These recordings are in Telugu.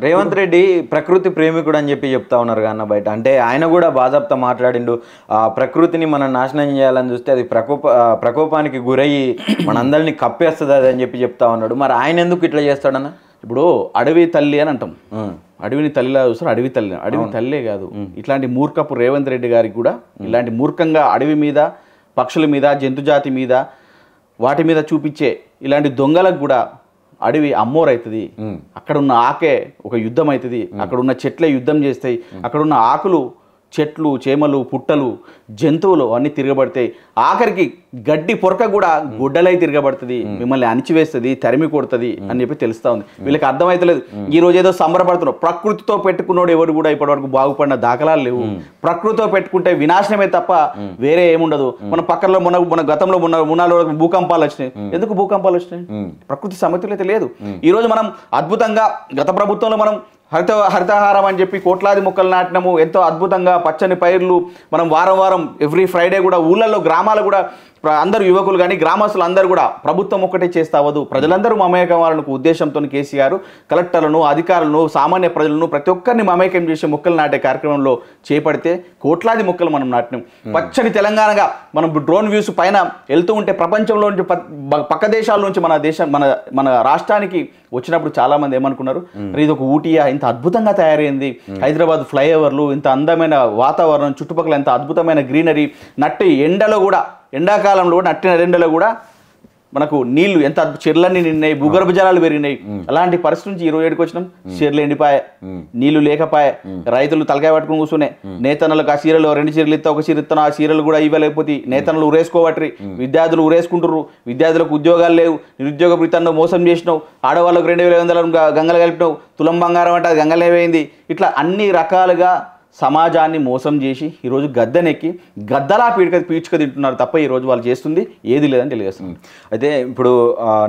రేవంత్ రెడ్డి ప్రకృతి ప్రేమికుడు అని చెప్పి చెప్తా ఉన్నారు కన్నా బయట. అంటే ఆయన కూడా బాజాప్తా మాట్లాడిండు. ప్రకృతిని మనం నాశనం చేయాలని చూస్తే అది ప్రకోపానికి గురయ్యి మనందరినీ కప్పేస్తుంది అది అని చెప్పి చెప్తా ఉన్నాడు. మరి ఆయన ఎందుకు ఇట్లా చేస్తాడన్న? ఇప్పుడు అడవి తల్లి అని అంటాం, అడవిని తల్లిలా చూస్తారు. అడవి తల్లే కాదు, ఇట్లాంటి మూర్ఖపు రేవంత్ రెడ్డి గారికి కూడా ఇలాంటి మూర్ఖంగా అడవి మీద, పక్షుల మీద, జంతుజాతి మీద, వాటి మీద చూపించే ఇలాంటి దొంగలకు కూడా అడవి అమ్మోరు అవుతుంది. అక్కడ ఉన్న ఆకే ఒక యుద్ధం అవుతుంది. అక్కడ ఉన్న చెట్లే యుద్ధం చేస్తాయి. అక్కడ ఉన్న ఆకులు, చెట్లు, చేమలు, పుట్టలు, జంతువులు అన్నీ తిరగబడతాయి. ఆఖరికి గడ్డి పొరక కూడా గుడ్డలై తిరగబడుతుంది, మిమ్మల్ని అణిచివేస్తుంది, తరిమి కొడుతుంది అని చెప్పి తెలుస్తూ ఉంది. వీళ్ళకి అర్థమవుతలేదు. ఈ రోజు ఏదో సంబరపడుతున్నారు. ప్రకృతితో పెట్టుకున్నోడు ఎవరు కూడా ఇప్పటివరకు బాగుపడిన దాఖలాలు లేవు. ప్రకృతితో పెట్టుకుంటే వినాశనమే తప్ప వేరే ఏముండదు. మన పక్కన మన గతంలో మున్నాళ్ళు భూకంపాలు వచ్చినాయి. ఎందుకు భూకంపాలు వచ్చినాయి? ప్రకృతి సమతుల్యత లేదు. ఈ రోజు మనం అద్భుతంగా గత ప్రభుత్వంలో మనం హరితహారం అని చెప్పి కోట్లాది మొక్కలు నాటినము. ఎంతో అద్భుతంగా పచ్చని పైర్లు మనం వారం ఎవ్రీ ఫ్రైడే కూడా ఊళ్ళల్లో, గ్రామాలు కూడా అందరూ యువకులు కానీ గ్రామస్తులు అందరూ కూడా ప్రభుత్వం ఒక్కటే చేస్తే అవ్వదు, ప్రజలందరూ మమేకం వాళ్ళను ఉద్దేశంతో కేసీఆర్ కలెక్టర్లను, అధికారులను, సామాన్య ప్రజలను ప్రతి ఒక్కరిని మమేకం చేసి మొక్కలు నాటే కార్యక్రమంలో చేపడితే కోట్లాది మొక్కలు మనం నాటినాం. పచ్చని తెలంగాణగా మనం డ్రోన్ వ్యూస్ పైన వెళ్తూ ఉంటే ప్రపంచంలో నుంచి పక్క దేశాల నుంచి మన రాష్ట్రానికి వచ్చినప్పుడు చాలామంది ఏమనుకున్నారు, ఇది ఒక ఊటీయా, ఇంత అద్భుతంగా తయారైంది, హైదరాబాద్ ఫ్లైఓవర్లు, ఇంత అందమైన వాతావరణం, చుట్టుపక్కల ఎంత అద్భుతమైన గ్రీనరీ, నట్టి ఎండలో కూడా, ఎండాకాలంలో నట్టిన ఎండలో కూడా మనకు నీళ్లు ఎంత చెర్లన్నీ నిన్నాయి, భూగర్భ జలాలు పెరిగినాయి. అలాంటి పరిస్థితి నుంచి 27కి వచ్చినాం. చెర్లు ఎండిపాయే, నీళ్లు లేకపోయే, రైతులు తలకాయ పట్టుకుని కూర్చునే, నేతన్నలకు ఆ చీరలు 2 చీరలు ఇస్తా, ఒక చీర ఇస్తాను, ఆ చీరలు కూడా ఇవ్వలేకపోతే నేతన్నలు ఉరేసుకోవట్రి, విద్యార్థులు ఉరేసుకుంటుర్రు, విద్యార్థులకు ఉద్యోగాలు లేవు, నిరుద్యోగ భృతాన్ని మోసం చేసినావు, ఆడవాళ్ళకు 2500 గంగలు కలిపినావు, తులం బంగారం అంటే అది గంగలేమైంది. ఇట్లా అన్ని రకాలుగా సమాజాన్ని మోసం చేసి ఈరోజు గద్దెనెక్కి గద్దలా పీచుక తింటున్నారు తప్ప ఈరోజు వాళ్ళు చేస్తుంది ఏది లేదని తెలియజేస్తుంది. అయితే ఇప్పుడు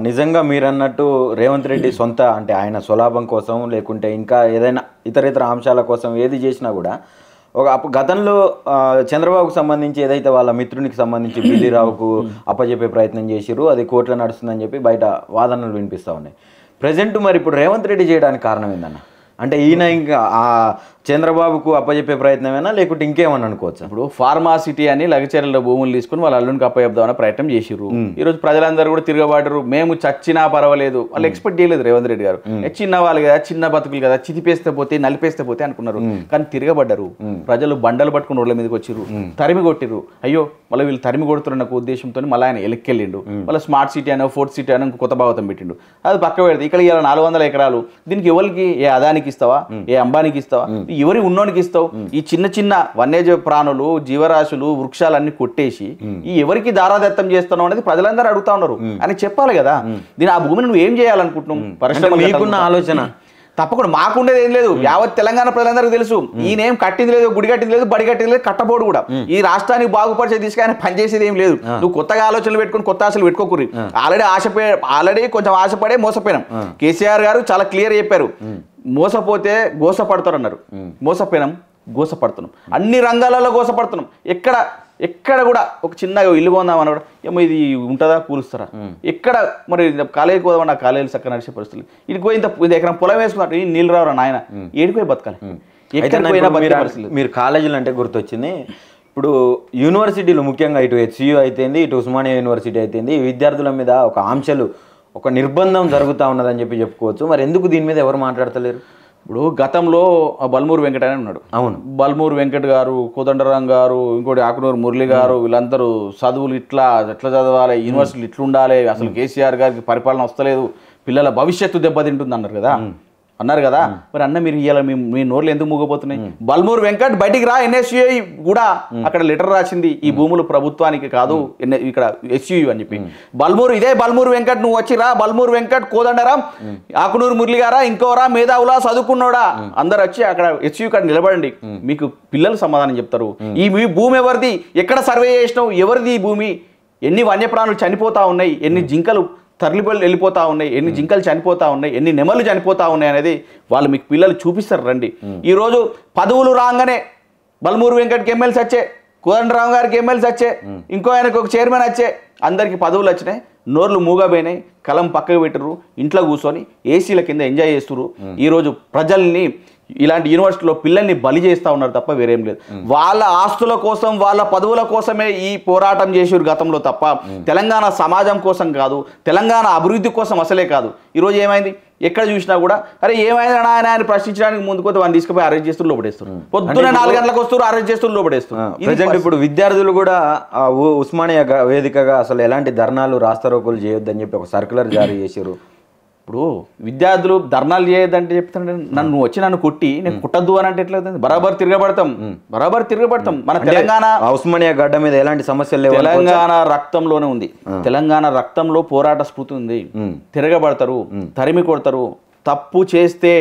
నిజంగా మీరు అన్నట్టు రేవంత్ రెడ్డి సొంత అంటే ఆయన స్వలాభం కోసం లేకుంటే ఇంకా ఏదైనా ఇతర అంశాల కోసం ఏది చేసినా కూడా గతంలో చంద్రబాబుకు సంబంధించి ఏదైతే వాళ్ళ మిత్రునికి సంబంధించి బిల్లీరావుకు అప్పచెప్పే ప్రయత్నం చేసిరు, అది కోర్టులో నడుస్తుందని చెప్పి బయట వాదనలు వినిపిస్తూ ఉన్నాయి. ప్రజెంట్ మరి ఇప్పుడు రేవంత్ రెడ్డి చేయడానికి కారణం ఏందన్న? అంటే ఈయన ఇంకా చంద్రబాబుకు అప్పచెప్పే ప్రయత్నమేనా లేకుంటే ఇంకేమని అనుకోవచ్చు? ఇప్పుడు ఫార్మాసిటీ అని లగచర్ల భూములు తీసుకుని వాళ్ళ అల్లునికి అప్పచెప్దామని ప్రయత్నం చేసిర్రు. ఈరోజు ప్రజలందరూ కూడా తిరగబాటరు, మేము చచ్చినా పర్వాలేదు, వాళ్ళు ఎక్స్పెక్ట్ చేయలేదు రేవంత్ రెడ్డి గారు. చిన్న వాళ్ళు కదా, చిన్న బతుకులు కదా, చితిపేస్తే పోతే నలిపేస్తే పోతే అనుకున్నారు. కానీ తిరగబడ్డారు. ప్రజలు బండలు పట్టుకుని రోడ్ల మీదకి వచ్చిర్రు, తరిమి కొట్టిర్రు. అయ్యో మళ్ళీ వీళ్ళు తరిమి కొడుతున్న ఉద్దేశంతో మళ్ళీ ఆయన ఎలక్కెళ్ళిండు. మళ్ళీ స్మార్ట్ సిటీ అనో, ఫోర్త్ సిటీ అనో కొత్త భాగవతం పెట్టిండు. అది పక్క పెడితే ఇక్కడ ఇలా 400 ఎకరాలు, దీనికి ఎవరికి, ఏ అదానికి ఇస్తావా, ఏ అంబానికి ఇస్తావా, ఎవరి ఉన్నోనికి ఇస్తావు? ఈ చిన్న చిన్న వన్యజీవ ప్రాణులు, జీవరాశులు, వృక్షాలన్నీ కొట్టేసి ఈ ఎవరికి దారాదత్తం చేస్తున్నావు అనేది ప్రజలందరూ అడుగుతా ఉన్నారు అని చెప్పాలి కదా. దీని ఆ భూమిని నువ్వు ఏం చేయాలనుకుంటున్నావు? పరిశ్రమ ఆలోచన తప్పకుండా మాకుండేది ఏం లేదు. యావత్ తెలంగాణ ప్రజలందరికీ తెలుసు, ఈయనేం కట్టింది లేదు, గుడి కట్టింది లేదు, బడి కట్టింది లేదు, కట్టబోడు కూడా. ఈ రాష్ట్రానికి బాగుపరిచే దిశగా ఆయన పనిచేసేది ఏం లేదు. నువ్వు కొత్తగా ఆలోచనలు పెట్టుకుని కొత్త ఆశలు పెట్టుకోకూరి. ఆల్రెడీ కొంచెం ఆశపడే మోసపోయినాం. కేసీఆర్ గారు చాలా క్లియర్ చెప్పారు, మోసపోతే గోసపడతారు అన్నారు. మోసపోయినాం, గోసపడుతున్నాం, అన్ని రంగాలలో గోసపడుతున్నాం. ఎక్కడ కూడా ఒక చిన్నగా ఇల్లు కొందామని కూడా ఏమో ఇది ఉంటుందా, కూలుస్తారా, ఎక్కడ మరి కాలేజీకి పోదామని ఆ కాలేజీలు చక్కగా నడిచే పరిస్థితులు. ఇటు పోయి ఇంత ఎకరం పొలం వేసుకున్నట్టు ఈ నీళ్ళు రావరా నాయన, ఏడిపోయి బతకాలి. ఎక్కడ పోయినా పరిస్థితులు. మీరు కాలేజీలు అంటే గుర్తొచ్చింది. ఇప్పుడు యూనివర్సిటీలు ముఖ్యంగా ఇటు హెచ్సియు అయితేంది, ఇటు ఉస్మానియా యూనివర్సిటీ అయితేంది, విద్యార్థుల మీద ఒక ఆంక్షలు, ఒక నిర్బంధం జరుగుతూ ఉన్నదని చెప్పుకోవచ్చు. మరి ఎందుకు దీని మీద ఎవరు మాట్లాడతలేరు? ఇప్పుడు గతంలో బల్మూరు వెంకట అని ఉన్నాడు. అవును, బల్మూరు వెంకట్ గారు, కోదండరాం గారు, ఇంకోటి ఆకునూరు మురళి గారు, వీళ్ళందరూ చదువులు ఎట్లా చదవాలి, యూనివర్సిటీలు ఇట్లుండాలి, అసలు కేసీఆర్ గారికి పరిపాలన వస్తలేదు, పిల్లల భవిష్యత్తు దెబ్బతింటుంది అన్నారు కదా. మరి అన్న మీరు ఇవాళ మీ నోర్లు ఎందుకు మూగపోతున్నాయి? బల్మూరు వెంకట్ బయటికి రా, ఎన్ఎస్యుఐ కూడా అక్కడ లెటర్ రాసింది, ఈ భూములు ప్రభుత్వానికి కాదు, ఇక్కడ ఎస్యుయు అని చెప్పి. ఇదే బల్మూరు వెంకట్ నువ్వు వచ్చి రా, బల్మూరు వెంకట్, కోదండరాం, ఆకునూరు మురళి గారా, ఇంకోరా, మేధావులా, చదువుకున్నాడా, అందరు వచ్చి అక్కడ ఎస్యు కాడ నిలబడండి, మీకు పిల్లలు సమాధానం చెప్తారు. ఈ భూమి ఎవరిది, ఎక్కడ సర్వే చేసినావు, ఎవరిది ఈ భూమి, ఎన్ని వన్యప్రాణులు చనిపోతా ఉన్నాయి, ఎన్ని జింకలు తరలిపల్లి వెళ్ళిపోతా ఉన్నాయి, ఎన్ని జింకలు చనిపోతా ఉన్నాయి, ఎన్ని నెమలు చనిపోతా ఉన్నాయి అనేది వాళ్ళు మీకు పిల్లలు చూపిస్తారు రండి. ఈరోజు పదవులు రాగానే బల్మూరు వెంకట్కి ఎమ్మెల్సీ వచ్చే, కోదండరాం గారికి ఎమ్మెల్సీ వచ్చే, ఇంకో ఆయనకు ఒక చైర్మన్ వచ్చే, అందరికీ పదవులు వచ్చినాయి. నోర్లు మూగపోయినాయి, కలం పక్కకు పెట్టరు, ఇంట్లో కూర్చొని ఏసీల కింద ఎంజాయ్ చేస్తున్నారు. ఈరోజు ప్రజల్ని ఇలాంటి యూనివర్సిటీలో పిల్లల్ని బలి చేస్తూ ఉన్నారు తప్ప వేరేం లేదు. వాళ్ళ ఆస్తుల కోసం, వాళ్ళ పదవుల కోసమే ఈ పోరాటం చేసారు గతంలో తప్ప తెలంగాణ సమాజం కోసం కాదు, తెలంగాణ అభివృద్ధి కోసం అసలే కాదు. ఈరోజు ఏమైంది? ఎక్కడ చూసినా కూడా అరే ఏమైంది ఆయన ప్రశ్నించడానికి ముందుకు పోతే వాళ్ళు తీసుకుపోయి అరెస్ట్ చేస్తూ లోపడేస్తారు. పొద్దున్న 4 గంటలకు వస్తారు, అరెస్ట్ చేస్తూ లోపడేస్తారు. ప్రజెంట్ ఇప్పుడు విద్యార్థులు కూడా ఉస్మానియా వేదికగా అసలు ఎలాంటి ధర్నాలు రాస్తారోకోలు చేయొద్దని చెప్పి ఒక సర్క్యులర్ జారీ చేశారు. ఇప్పుడు విద్యార్థులు ధర్నాలు చేయొద్దంటే చెప్తాను, నన్ను వచ్చి నన్ను కొట్టి నేను కుట్టద్దు అని అంటే ఎట్లా బరాబర్ తిరగబడతాం. మన తెలంగాణ ఉస్మానియా గడ్డ మీద ఎలాంటి సమస్యలు లేవు, తెలంగాణ రక్తంలోనే ఉంది. తెలంగాణ రక్తంలో పోరాట స్ఫూర్తి ఉంది. తిరగబడతారు, తరిమి కొడతారు. తప్పు చేస్తే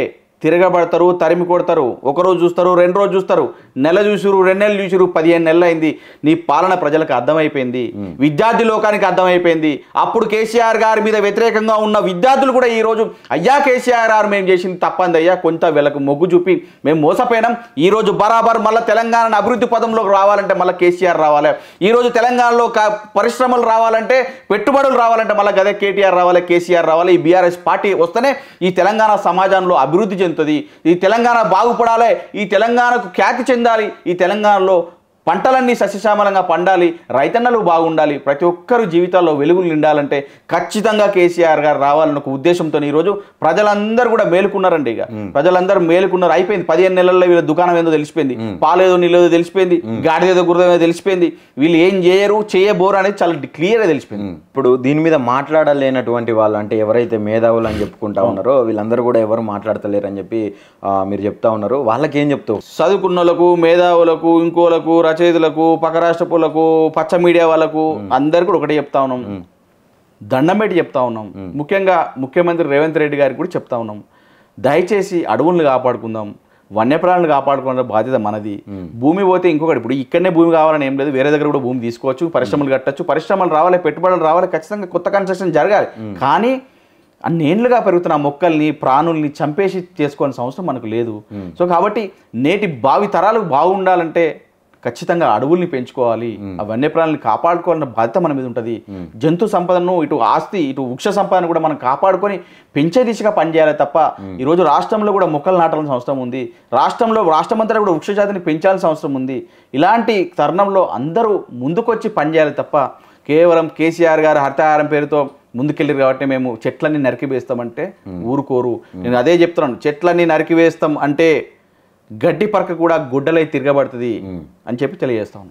తిరగబడతారు, తరిమి కొడతారు. ఒకరోజు చూస్తారు, 2 రోజులు చూస్తారు, నెల చూసిరు, 2 నెలలు చూసిరు, 15 నెలలు అయింది. నీ పాలన ప్రజలకు అర్థమైపోయింది, విద్యార్థి లోకానికి అర్థమైపోయింది. అప్పుడు కేసీఆర్ గారి మీద వ్యతిరేకంగా ఉన్న విద్యార్థులు కూడా ఈరోజు అయ్యా కేసీఆర్ గారు మేము చేసింది తప్పంది అయ్యా, కొంత వీళ్ళకు మొగ్గు చూపి మేము మోసపోయినాం. ఈరోజు బరాబర్ మళ్ళీ తెలంగాణ అభివృద్ధి పదంలోకి రావాలంటే మళ్ళీ కేసీఆర్ రావాలి. ఈరోజు తెలంగాణలో పరిశ్రమలు రావాలంటే, పెట్టుబడులు రావాలంటే మళ్ళీ గదే కేటీఆర్ రావాలి, కేసీఆర్ రావాలి. ఈ బీఆర్ఎస్ పార్టీ వస్తేనే ఈ తెలంగాణ సమాజంలో అభివృద్ధి చెందుతుంది. ఈ తెలంగాణ బాగుపడాలి, ఈ తెలంగాణకు ఖ్యాతి చెందాలి, ఈ తెలంగాణలో పంటలన్నీ సస్యశ్యామలంగా పండాలి, రైతన్నలు బాగుండాలి, ప్రతి ఒక్కరు జీవితాల్లో వెలుగులు నిండాలంటే ఖచ్చితంగా కేసీఆర్ గారు రావాలన్న ఒక ఉద్దేశంతో ఈరోజు ప్రజలందరూ కూడా మేలుకున్నారండి. ఇక ప్రజలందరూ మేలుకున్నారు. అయిపోయింది 15 నెలల్లో వీళ్ళ దుకాణం ఏదో తెలిసిపోయింది, పాలేదో నీళ్ళేదో తెలిసిపోయింది, గాడిదేదో గురదేదో తెలిసిపోయింది. వీళ్ళు ఏం చేయబోరు అనేది చాలా క్లియర్గా తెలిసిపోయింది. ఇప్పుడు దీని మీద మాట్లాడలేనటువంటి వాళ్ళు అంటే ఎవరైతే మేధావులు అని చెప్పుకుంటా ఉన్నారో వీళ్ళందరూ కూడా ఎవరు మాట్లాడతలేరు అని చెప్పి మీరు చెప్తా ఉన్నారు. వాళ్ళకి ఏం చెప్తావు? చదువుకున్న వాళ్ళకు, మేధావులకు, ఇంకోలకు, రచయితలకు, పక్క రాష్ట్రపులకు, పచ్చ మీడియా వాళ్ళకు అందరు కూడా ఒకటే చెప్తా ఉన్నాం, దండం పెట్టి చెప్తా ఉన్నాం. ముఖ్యంగా ముఖ్యమంత్రి రేవంత్ రెడ్డి గారికి కూడా చెప్తా ఉన్నాం, దయచేసి అడవులను కాపాడుకుందాం, వన్యప్రాణులు కాపాడుకునే బాధ్యత మనది. భూమి పోతే ఇంకొకటి, ఇప్పుడు ఇక్కడనే భూమి కావాలని ఏం లేదు, వేరే దగ్గర కూడా భూమి తీసుకోవచ్చు, పరిశ్రమలు కట్టచ్చు, పరిశ్రమలు రావాలి, పెట్టుబడులు రావాలి, ఖచ్చితంగా కొత్త కన్స్ట్రక్షన్ జరగాలి. కానీ అన్నేళ్లుగా పెరుగుతున్న మొక్కల్ని, ప్రాణుల్ని చంపేసి చేసుకోవాల్సిన అవసరం మనకు లేదు. సో కాబట్టి నేటి భావి తరాలు బాగుండాలంటే ఖచ్చితంగా అడవుల్ని పెంచుకోవాలి, ఆ వన్యప్రాణుల్ని కాపాడుకోవాలన్న బాధ్యత మన మీద ఉంటుంది. జంతు సంపదను, ఇటు ఆస్తి, ఇటు వృక్ష సంపదను కూడా మనం కాపాడుకొని పెంచే దిశగా పనిచేయాలి తప్ప ఈరోజు రాష్ట్రంలో కూడా మొక్కలు నాటాల్సిన అవసరం ఉంది, రాష్ట్రమంతా కూడా వృక్ష జాతిని పెంచాల్సిన అవసరం ఉంది. ఇలాంటి తరుణంలో అందరూ ముందుకొచ్చి పనిచేయాలి తప్ప కేవలం కేసీఆర్ గారు హరితహారం పేరుతో ముందుకెళ్ళారు కాబట్టి మేము చెట్లన్నీ నరికివేస్తామంటే ఊరుకోరు. నేను అదే చెప్తున్నాను, చెట్లన్నీ నరికివేస్తాం అంటే గడ్డి పరక కూడా గుడ్డలై తిరగబడుతుంది అని చెప్పి తెలియజేస్తాం.